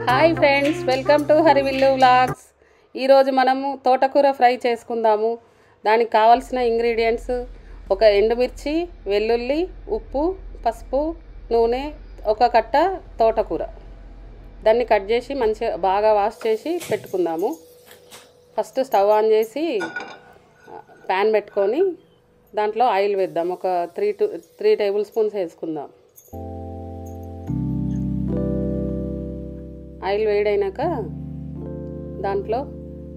Hi friends, welcome to Harivillu vlogs. ఈరోజు మనము తోటకూర ఫ్రై చేసుకుందాము. దానికి కావాల్సిన ఇంగ్రీడియంట్స్: ఒక ఎండుమిర్చి, వెల్లుల్లి, ఉప్పు, పసుపు, నూనె, ఒక కట్ట తోటకూర. దాన్ని కట్ చేసి మంచిగా బాగా వాష్ చేసి పెట్టుకుందాము. ఫస్ట్ స్టవ్ ఆన్ చేసి ప్యాన్ పెట్టుకొని దాంట్లో ఆయిల్ వేద్దాం. ఒక 3 టేబుల్ స్పూన్స్ వేసుకుందాం. ఆయిల్ వేడైనాక దాంట్లో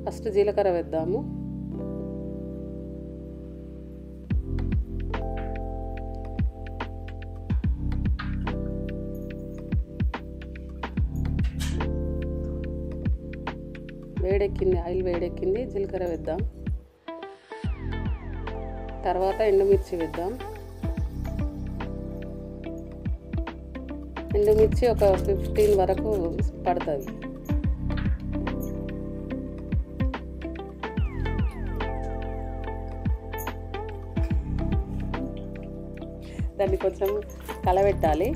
ఫస్ట్ జీలకర్ర వేద్దాము. ఆయిల్ వేడెక్కింది, జీలకర్ర వేద్దాం. తర్వాత ఎండుమిర్చి వేద్దాం. ఎండుమిర్చి ఒక 15 వరకు పడుతుంది. దాన్ని కొంచెం కలబెట్టాలి.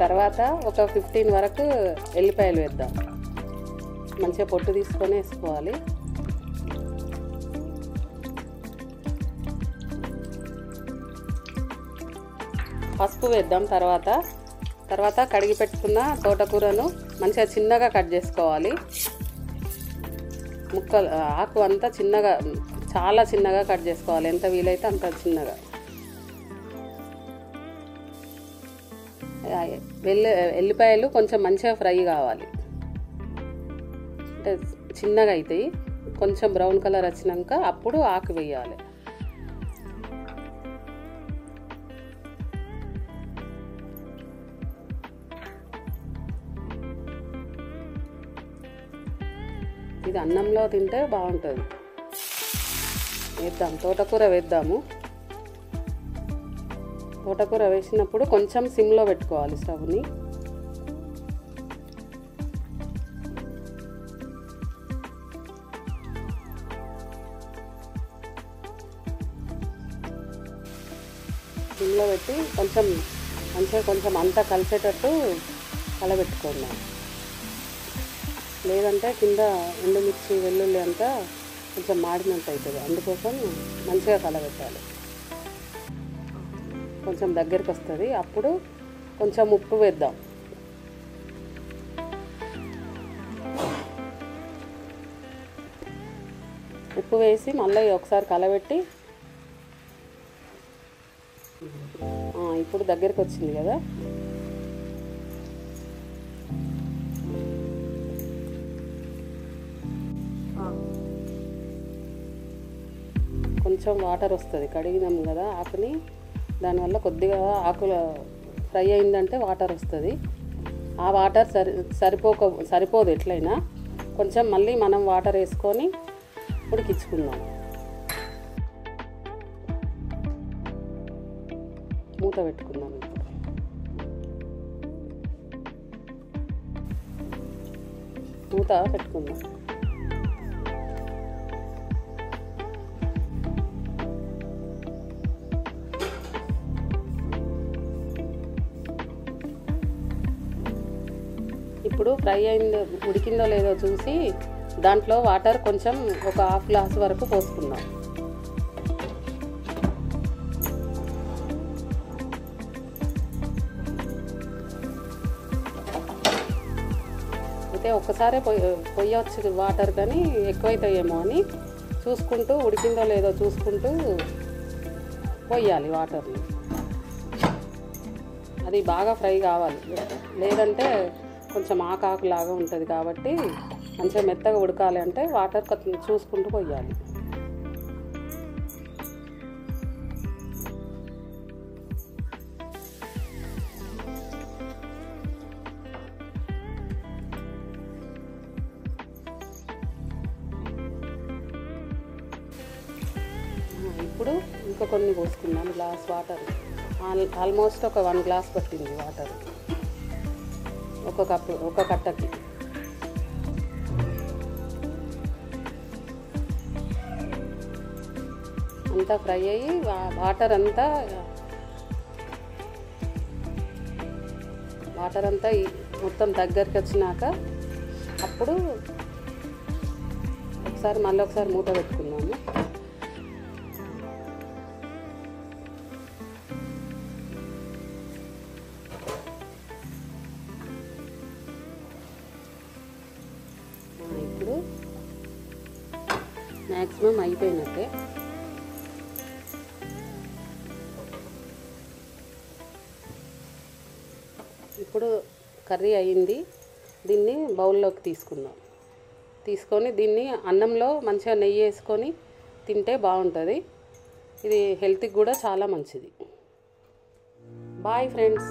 తర్వాత ఒక 15 వరకు ఎల్లిపాయలు వేద్దాం. మంచిగా పొట్టు తీసుకొని వేసుకోవాలి. పసుపు వేద్దాం. తర్వాత కడిగి పెట్టుకున్న తోటకూరను మంచిగా చిన్నగా కట్ చేసుకోవాలి. ఆకు అంతా చిన్నగా, చాలా చిన్నగా కట్ చేసుకోవాలి. ఎంత వీలైతే అంత చిన్నగా. ఎల్లిపాయలు కొంచెం మంచిగా ఫ్రై కావాలి, అంటే చిన్నగా అవుతాయి. కొంచెం బ్రౌన్ కలర్ వచ్చినాక అప్పుడు ఆకు వేయాలి. ఇది అన్నంలో తింటే బాగుంటుంది. వేద్దాం, తోటకూర వేద్దాము. తోటకూర వేసినప్పుడు కొంచెం సిమ్లో పెట్టుకోవాలి స్టవ్ని. సిమ్లో పెట్టి కొంచెం అంతా కలిసేటట్టు కలబెట్టుకుందాం. లేదంటే కింద ఎండుమిర్చి, వెల్లుల్లి అంతా కొంచెం మాడినట్టు అవుతుంది. అందుకోసం మంచిగా కలబెట్టాలి. కొంచెం దగ్గరికి వస్తుంది. అప్పుడు కొంచెం ఉప్పు వేద్దాం. ఉప్పు వేసి మళ్ళీ ఒకసారి కలబెట్టి, ఇప్పుడు దగ్గరికి వచ్చింది కదా, కొంచెం వాటర్ వస్తుంది. కడిగినాం కదా ఆకుని, దానివల్ల కొద్దిగా ఆకుల ఫ్రై అయిందంటే వాటర్ వస్తుంది. ఆ వాటర్ సరిపోదు. ఎట్లయినా కొంచెం మళ్ళీ మనం వాటర్ వేసుకొని ఉడికించుకుందాం. మూత పెట్టుకుందాం. మూత పెట్టుకుందాం. ఇప్పుడు ఫ్రై అయిందో, ఉడికిందో లేదో చూసి దాంట్లో వాటర్ కొంచెం ఒక 1/2 గ్లాస్ వరకు పోసుకుందాం. అయితే ఒక్కసారే పొయ్యొచ్చు వాటర్, కానీ ఎక్కువైతాయేమో అని చూసుకుంటూ, ఉడికిందో లేదో చూసుకుంటూ పొయ్యాలి వాటర్ని. అది బాగా ఫ్రై కావాలి, లేదంటే కొంచెం ఆకులాగా ఉంటుంది. కాబట్టి మంచిగా మెత్తగా ఉడకాలి అంటే వాటర్ చూసుకుంటూ పోయాలి. ఇప్పుడు ఇంకా కొన్ని పోసుకుందాం. గ్లాస్ వాటర్, ఆల్మోస్ట్ ఒక 1 గ్లాస్ పట్టింది వాటర్ ఒక కట్టకి. అంతా ఫ్రై అయ్యి వాటర్ అంతా వాటర్ అంతా మొత్తం దగ్గరికి వచ్చినాక అప్పుడు మళ్ళీ ఒకసారి మూత పెట్టుకుందాము. ఇప్పుడు మ్యాక్సిమం అయిపోయినట్టే. ఇప్పుడు కర్రీ అయింది. దీన్ని బౌల్లోకి తీసుకొని దీన్ని అన్నంలో మంచిగా నెయ్యి వేసుకొని తింటే బాగుంటుంది. ఇది హెల్త్కి కూడా చాలా మంచిది. Bye friends.